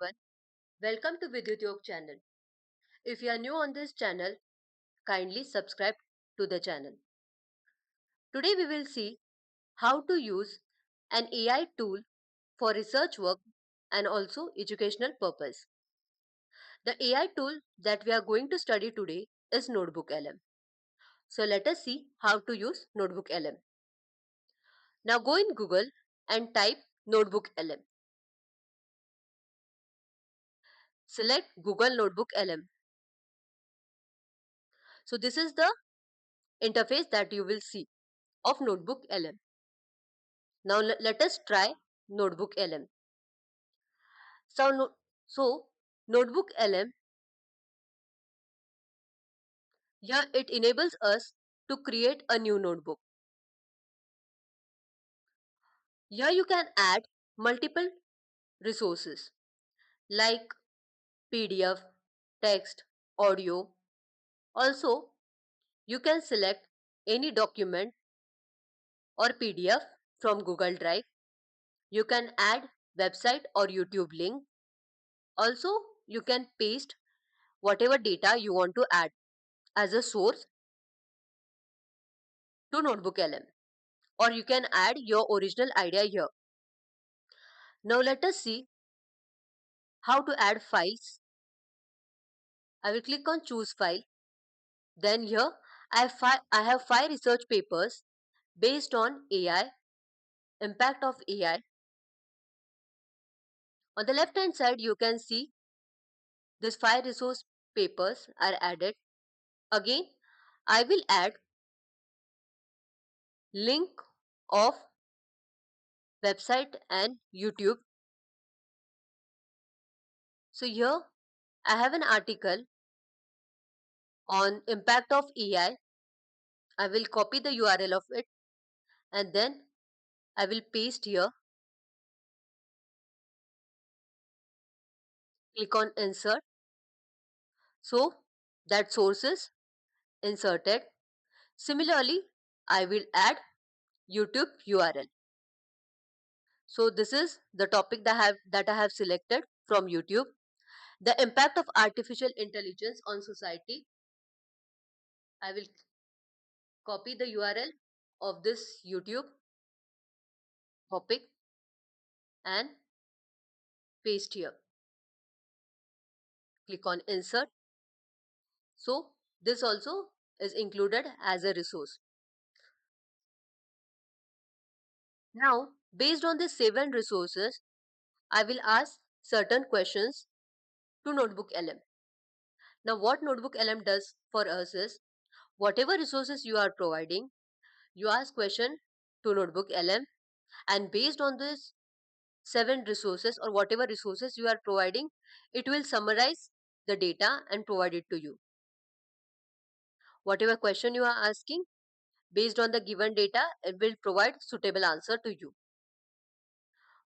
everyone. Welcome to Vidyutyog channel. If you are new on this channel, kindly subscribe to the channel. Today we will see how to use an AI tool for research work and also educational purpose. The AI tool that we are going to study today is Notebook LM. So let us see how to use Notebook LM. Now go in Google and type Notebook LM. Select Google Notebook LM. So this is the interface that you will see of Notebook LM. Now let us try Notebook LM. So, so Notebook LM, here it enables us to create a new notebook. Here you can add multiple resources like PDF, text, audio. Also, you can select any document or PDF from Google Drive. You can add website or YouTube link. Also, you can paste whatever data you want to add as a source to Notebook LM, or you can add your original idea here. Now let us see how to add files. I will click on choose file. Then here I have five research papers based on AI, impact of AI. On the left hand side you can see these five resource papers are added. Again, I will add link of website and YouTube. So here I have an article on impact of AI. I will copy the URL of it and then I will paste here. Click on insert. So that source is inserted. Similarly, I will add YouTube URL. So this is the topic that I have selected from YouTube. The impact of artificial intelligence on society. I will copy the URL of this YouTube topic and paste here. Click on insert. So this also is included as a resource. Now, based on these 7 resources, I will ask certain questions to Notebook LM. Now, what Notebook LM does for us is, whatever resources you are providing, you ask question to Notebook LM, and based on this 7 resources or whatever resources you are providing, it will summarize the data and provide it to you. Whatever question you are asking, based on the given data, it will provide suitable answer to you.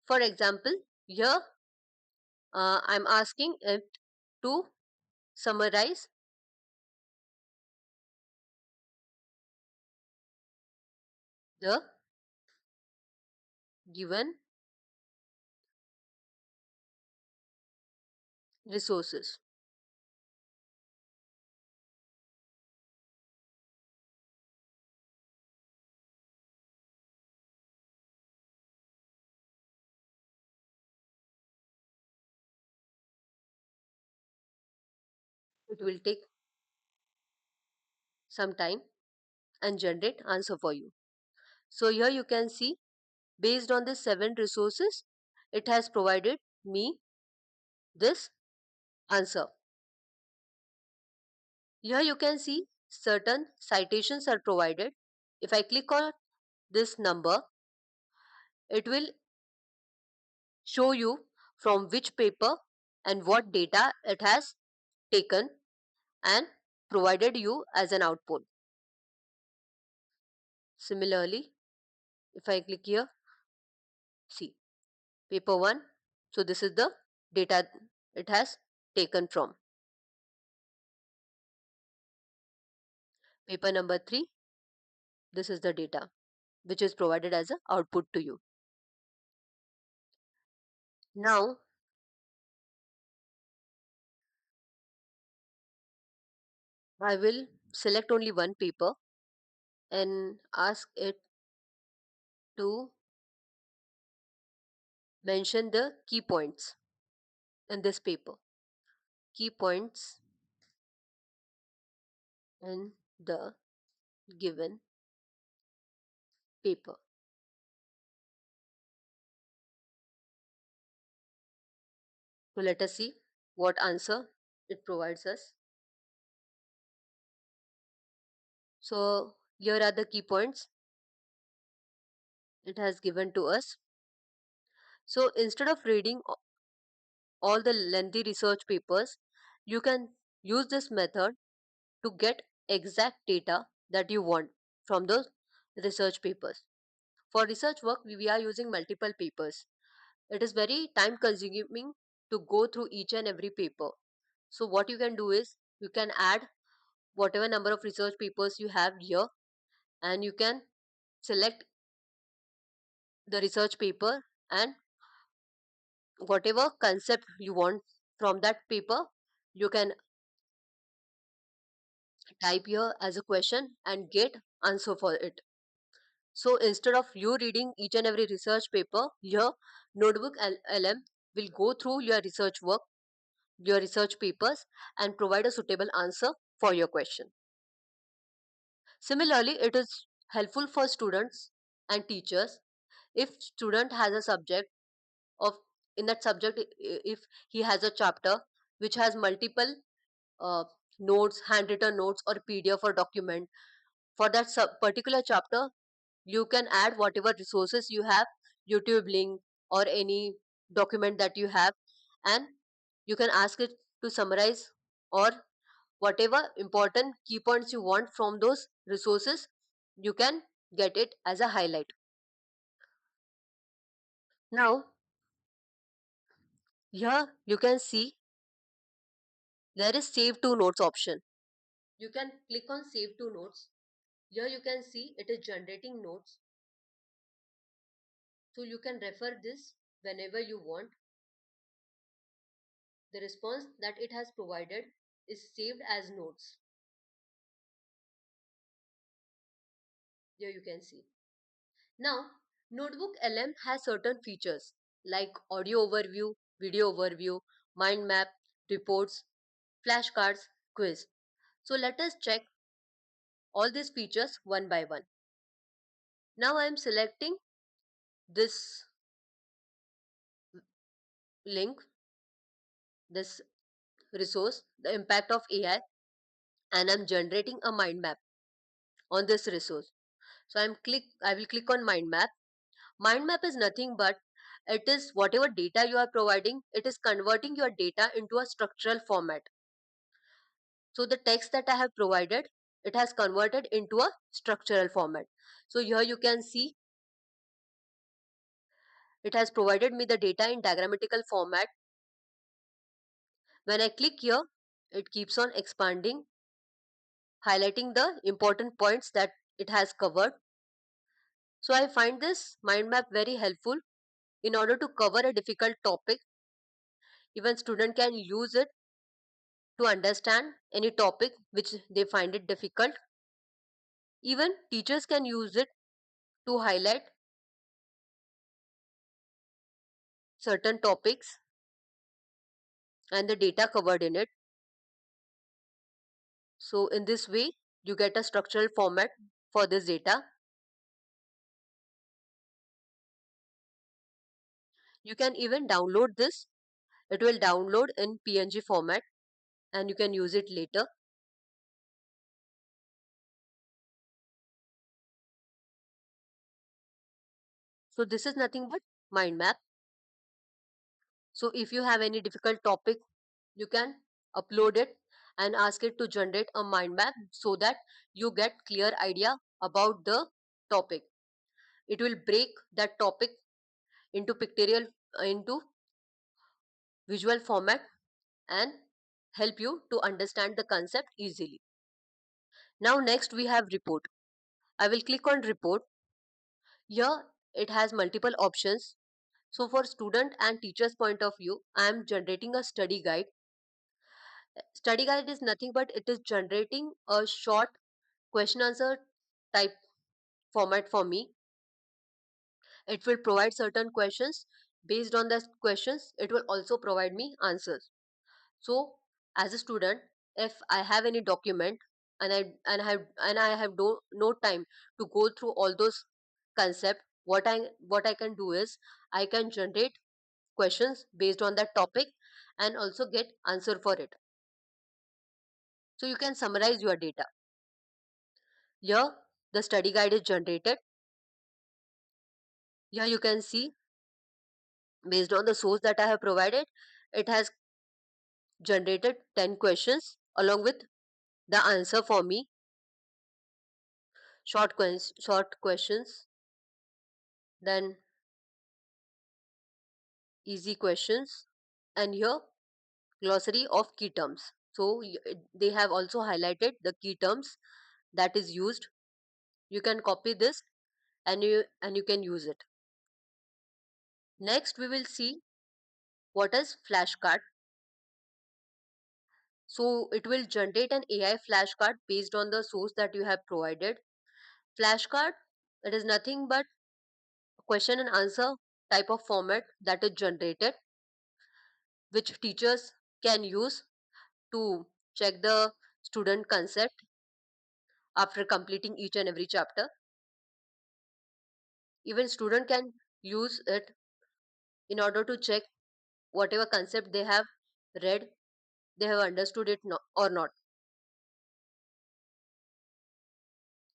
For example, here I'm asking it to summarize the given resources. It will take some time and generate answer for you. So here you can see, based on the 7 resources, it has provided me this answer. Here you can see certain citations are provided. If I click on this number, it will show you from which paper and what data it has taken and provided you as an output. Similarly, if I click here, see paper 1. So this is the data it has taken from. Paper number 3, this is the data which is provided as an output to you. Now I will select only one paper and ask it to mention the key points in this paper. Key points in the given paper. So let us see what answer it provides us. So here are the key points it has given to us. So instead of reading all the lengthy research papers, you can use this method to get exact data that you want from those research papers. For research work, we are using multiple papers. It is very time consuming to go through each and every paper. So what you can do is you can add whatever number of research papers you have here, and you can select the research paper, and whatever concept you want from that paper, you can type here as a question and get answer for it. So instead of you reading each and every research paper, your notebook LM will go through your research work, your research papers, and provide a suitable answer for your question. Similarly, it is helpful for students and teachers. If student has a subject of in that subject, if he has a chapter which has multiple uh, notes, handwritten notes, or PDF or document for that particular chapter, you can add whatever resources you have, YouTube link or any document that you have, and you can ask it to summarize, or whatever important key points you want from those resources, you can get it as a highlight. Now here you can see there is save to notes option. You can click on save to notes. Here you can see it is generating notes, so you can refer this whenever you want. The response that it has provided is saved as notes. Here you can see. Now, Notebook LM has certain features like audio overview, video overview, mind map, reports, flashcards, quiz. So let us check all these features one by one. Now I am selecting this link, this resource, the impact of AI, and I'm generating a mind map on this resource. So I will click on mind map. Mind map is nothing but it is whatever data you are providing, it is converting your data into a structural format. So the text that I have provided, it has converted into a structural format. So here you can see it has provided me the data in diagrammatical format. When I click here, it keeps on expanding, highlighting the important points that it has covered. So I find this mind map very helpful in order to cover a difficult topic. Even student can use it to understand any topic which they find it difficult. Even teachers can use it to highlight certain topics and the data covered in it. So in this way, you get a structural format for this data. You can even download this. It will download in PNG format and you can use it later. So this is nothing but mind map. So if you have any difficult topic, you can upload it and ask it to generate a mind map so that you get clear idea about the topic. It will break that topic into pictorial, into visual format, and help you to understand the concept easily. Now next we have report. I will click on report. Here it has multiple options. So for student and teachers point of view, I am generating a study guide. Study guide is nothing but it is generating a short question answer type format for me. It will provide certain questions. Based on the questions, it will also provide me answers. So as a student, if I have any document and I have no time to go through all those concept, what I can do is I can generate questions based on that topic and also get answer for it. So you can summarize your data. Here the study guide is generated. Here you can see, based on the source that I have provided, it has generated 10 questions along with the answer for me. Short questions, then easy questions, and here glossary of key terms. So they have also highlighted the key terms that is used. You can copy this and you can use it. Next we will see what is flashcard. So it will generate an AI flashcard based on the source that you have provided. Flashcard, it is nothing but question and answer type of format that is generated, which teachers can use to check the student concept after completing each and every chapter. Even student can use it in order to check whatever concept they have read, they have understood it or not.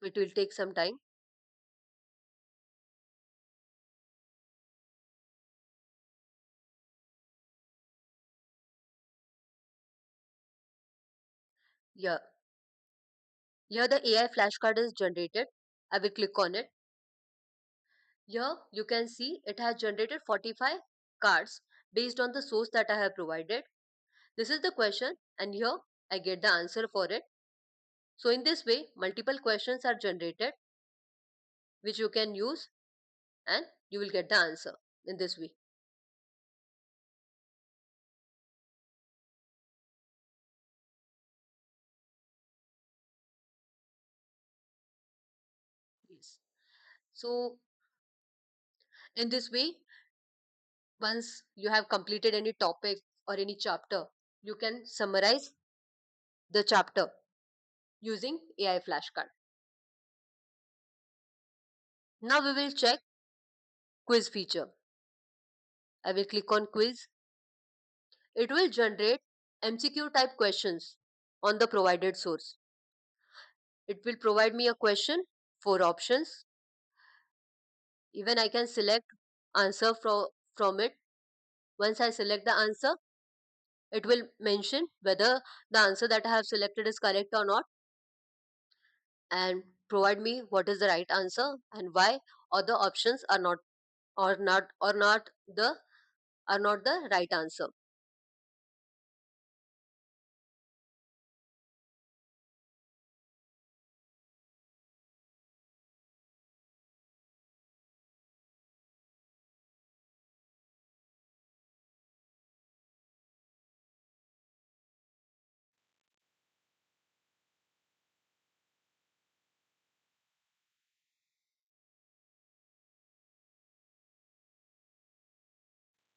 It will take some time. Yeah, here the AI flashcard is generated. I will click on it. Here you can see it has generated 45 cards based on the source that I have provided. This is the question and here I get the answer for it. So in this way, multiple questions are generated which you can use and you will get the answer in this way. Yes. So in this way, once you have completed any topic or any chapter, you can summarize the chapter using AI flashcard. Now we will check quiz feature. I will click on quiz. It will generate MCQ type questions on the provided source. It will provide me a question, four options. Even I can select answer from it. Once I select the answer, it will mention whether the answer that I have selected is correct or not and provide me what is the right answer and why other options are not the right answer.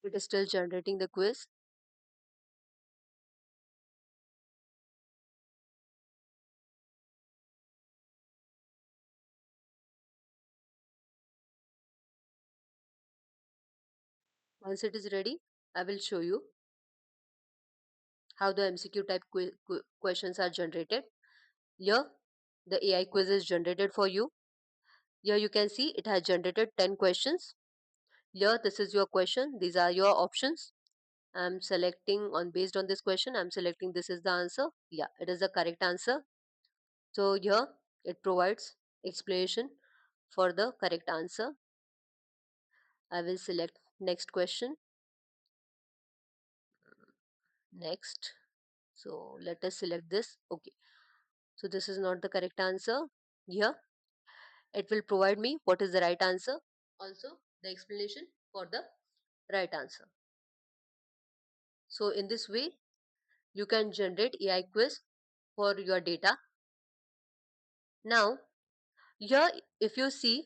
It is still generating the quiz. Once it is ready, I will show you how the MCQ type questions are generated. Here, the AI quiz is generated for you. Here you can see it has generated 10 questions. Here, this is your question. These are your options. I'm selecting on based on this question. I'm selecting this is the answer. Yeah, it is the correct answer. So here it provides explanation for the correct answer. I will select next question. Next. So let us select this. Okay. So this is not the correct answer. Here it will provide me what is the right answer. Also the explanation for the right answer. So in this way you can generate AI quiz for your data. Now, here if you see,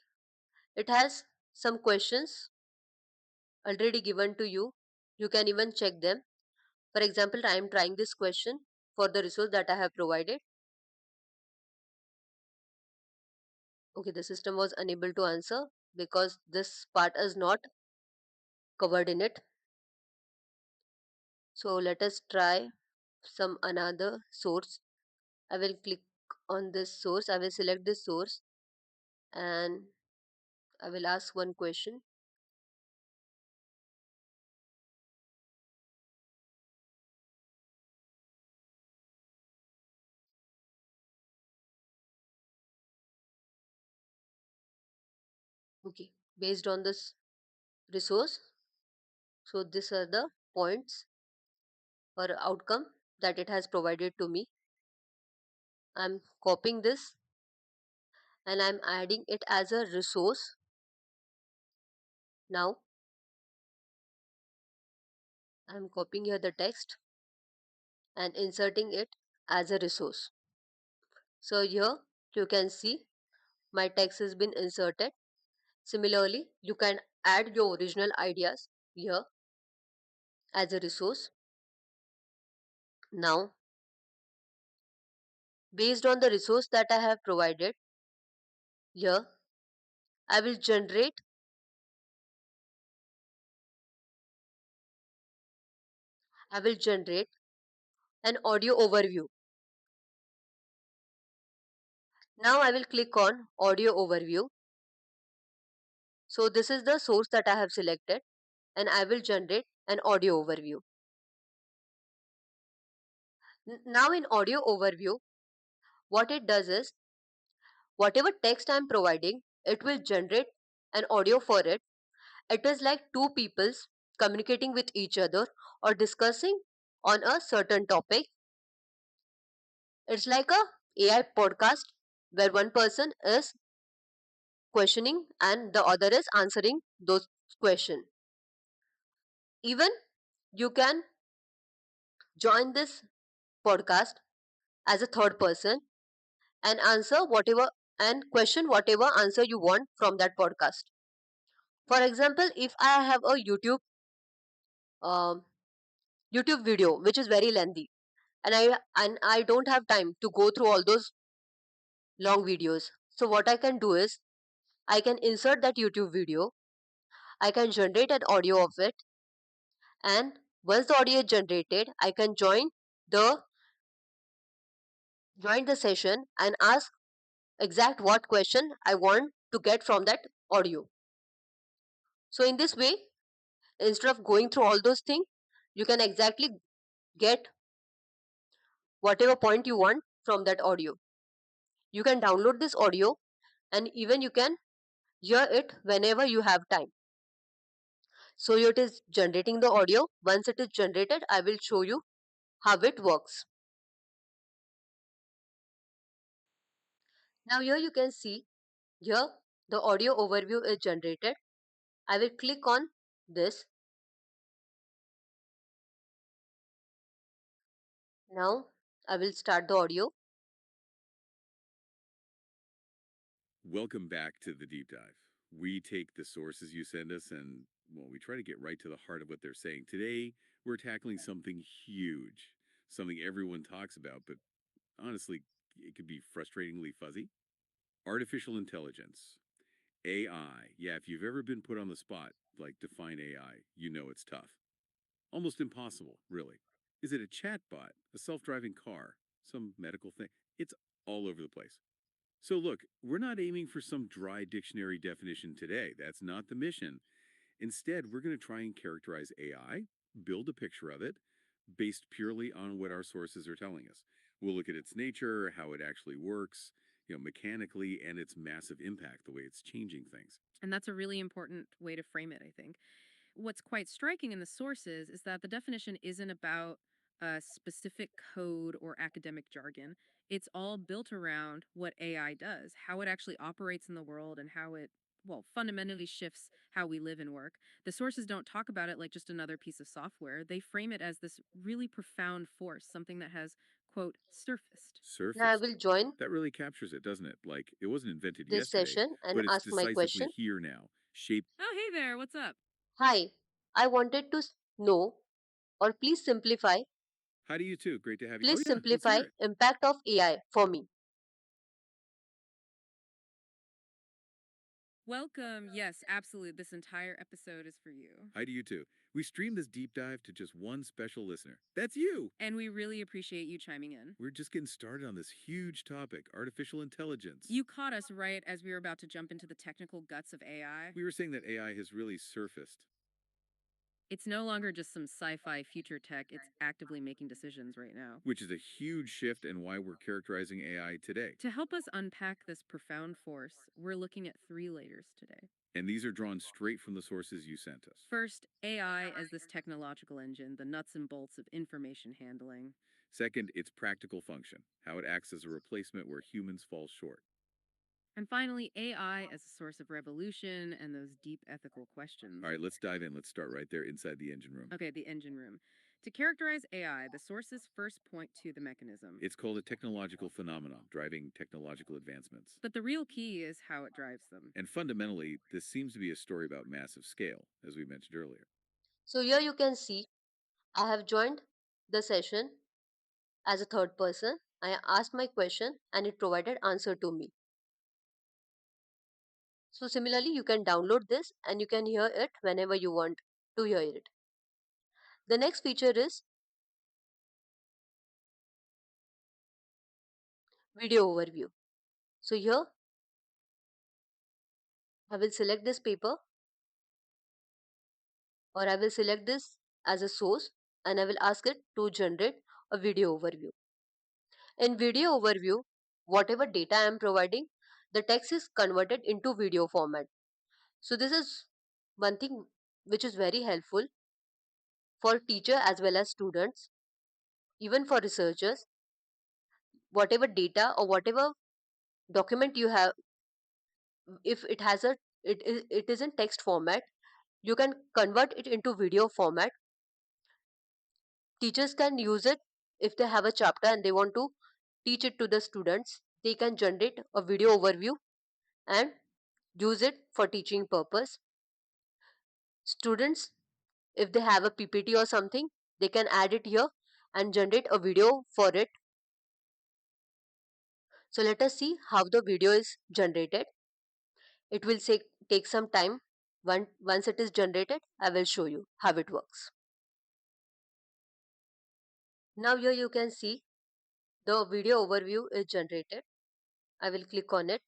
it has some questions already given to you. You can even check them. For example, I am trying this question for the resource that I have provided. Okay, the system was unable to answer because this part is not covered in it. So let us try some another source. I will click on this source. I will select this source and I will ask one question. Okay, based on this resource. So these are the points or outcome that it has provided to me. I'm copying this and I'm adding it as a resource. Now I'm copying here the text and inserting it as a resource. So here you can see my text has been inserted. Similarly, you can add your original ideas here as a resource. Now, based on the resource that I have provided here, I will generate an audio overview. Now I will click on audio overview. So this is the source that I have selected and I will generate an audio overview. Now in audio overview, what it does is whatever text I am providing, it will generate an audio for it. It is like two peoples communicating with each other or discussing on a certain topic. It's like a AI podcast where one person is questioning and the other is answering those questions. Even you can join this podcast as a third person and answer whatever and question whatever answer you want from that podcast. For example, if I have a um, YouTube video which is very lengthy and I don't have time to go through all those long videos, so what I can do is I can insert that YouTube video, I can generate an audio of it, and once the audio is generated, I can the join the session and ask exact what question I want to get from that audio. So in this way, instead of going through all those things, you can exactly get whatever point you want from that audio. You can download this audio and even you can hear it whenever you have time. So it is generating the audio. Once it is generated, I will show you how it works. Now here you can see here the audio overview is generated. I will click on this. Now I will start the audio. Welcome back to the deep dive. We take the sources you send us and, well, we try to get right to the heart of what they're saying. Today, we're tackling something huge, something everyone talks about, but honestly, it could be frustratingly fuzzy. Artificial intelligence, AI. Yeah, if you've ever been put on the spot, like define AI, you know it's tough. Almost impossible, really. Is it a chatbot, a self driving car, some medical thing? It's all over the place. So, look, we're not aiming for some dry dictionary definition today. That's not the mission. Instead, we're going to try and characterize AI, build a picture of it based purely on what our sources are telling us. We'll look at its nature, how it actually works, mechanically, and its massive impact, the way it's changing things. And that's a really important way to frame it, I think. What's quite striking in the sources is that the definition isn't about a specific code or academic jargon. It's all built around what AI does, how it actually operates in the world, and how it fundamentally shifts how we live and work. The sources don't talk about it like just another piece of software. They frame it as this really profound force, something that has, quote, surfaced. Now I Surfaced. will join That really captures it, doesn't it? Like, it wasn't invented this yesterday, session and but it's ask my decisively question. here now, shaped. Oh, hey there, what's up? Hi, I wanted to know, or How do you too? Great to have you. Oh, please yeah, let's hear simplify it. impact of AI for me. Welcome. Yes, absolutely. This entire episode is for you. Hi to you too. We streamed this deep dive to just one special listener. That's you! And we really appreciate you chiming in. We're just getting started on this huge topic, artificial intelligence. You caught us right as we were about to jump into the technical guts of AI. We were saying that AI has really surfaced. It's no longer just some sci fi future tech, it's actively making decisions right now. Which is a huge shift in why we're characterizing AI today. To help us unpack this profound force, we're looking at three layers today. And these are drawn straight from the sources you sent us. First, AI as this technological engine, the nuts and bolts of information handling. Second, its practical function, how it acts as a replacement where humans fall short. And finally, AI as a source of revolution and those deep ethical questions. All right, let's dive in. Let's start right there inside the engine room. Okay, the engine room. To characterize AI, the sources first point to the mechanism. It's called a technological phenomenon, driving technological advancements. But the real key is how it drives them. And fundamentally, this seems to be a story about massive scale, as we mentioned earlier. So here you can see I have joined the session as a third person. I asked my question and it provided answer to me. So similarly, you can download this and you can hear it whenever you want to hear it. The next feature is video overview. So here I will select this paper, or I will select this as a source and I will ask it to generate a video overview. In video overview, whatever data I am providing, the text is converted into video format. So this is one thing which is very helpful for teacher as well as students, even for researchers. Whatever data or whatever document you have, if it has it is in text format, you can convert it into video format. Teachers can use it if they have a chapter and they want to teach it to the students. They can generate a video overview and use it for teaching purpose. Students, if they have a PPT or something, they can add it here and generate a video for it. So let us see how the video is generated. It will take some time. Once it is generated, I will show you how it works. Now here you can see the video overview is generated. I will click on it.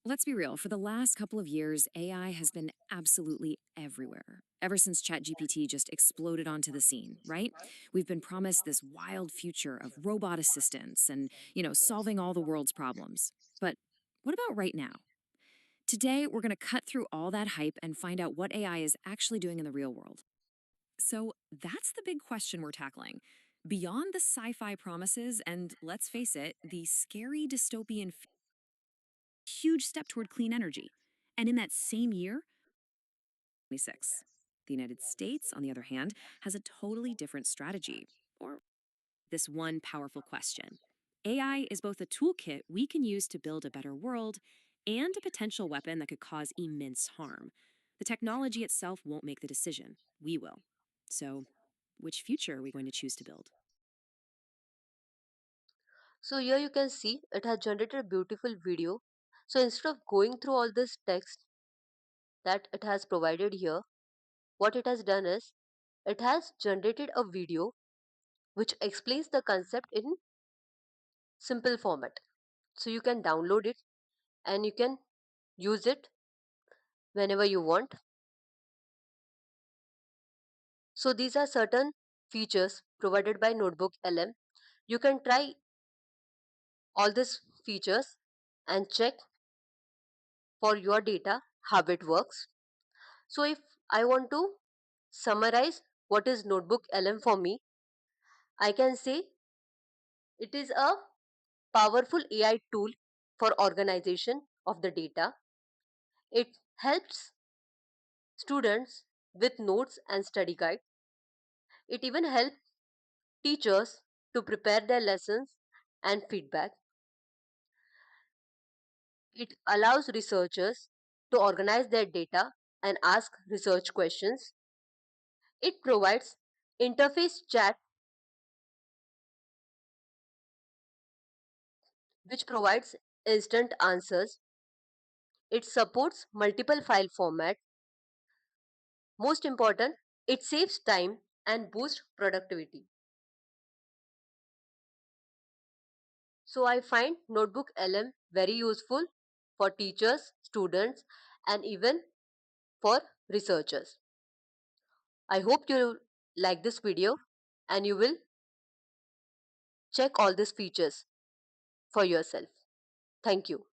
Let's be real, for the last couple of years, AI has been absolutely everywhere. Ever since ChatGPT just exploded onto the scene, right? We've been promised this wild future of robot assistants and, solving all the world's problems. But what about right now? Today, we're going to cut through all that hype and find out what AI is actually doing in the real world. So that's the big question we're tackling. Beyond the sci fi promises and, let's face it, the scary dystopian huge step toward clean energy. And in that same year, 26. The United States, on the other hand, has a totally different strategy, or this one powerful question. AI is both a toolkit we can use to build a better world and a potential weapon that could cause immense harm. The technology itself won't make the decision, we will. So, which future are we going to choose to build? So here you can see it has generated a beautiful video. So instead of going through all this text that it has provided here, what it has done is it has generated a video which explains the concept in simple format. So you can download it and you can use it whenever you want. So these are certain features provided by Notebook LM. You can try all these features and check for your data how it works. So if I want to summarize what is Notebook LM for me, I can say it is a powerful AI tool for organization of the data. It helps students with notes and study guide. It even helps teachers to prepare their lessons and feedback. It allows researchers to organize their data and ask research questions. It provides interface chat which provides instant answers. It supports multiple file formats. Most important, it saves time and boosts productivity. So I find Notebook LM very useful for teachers, students, and even for researchers. I hope you like this video and you will check all these features for yourself. Thank you.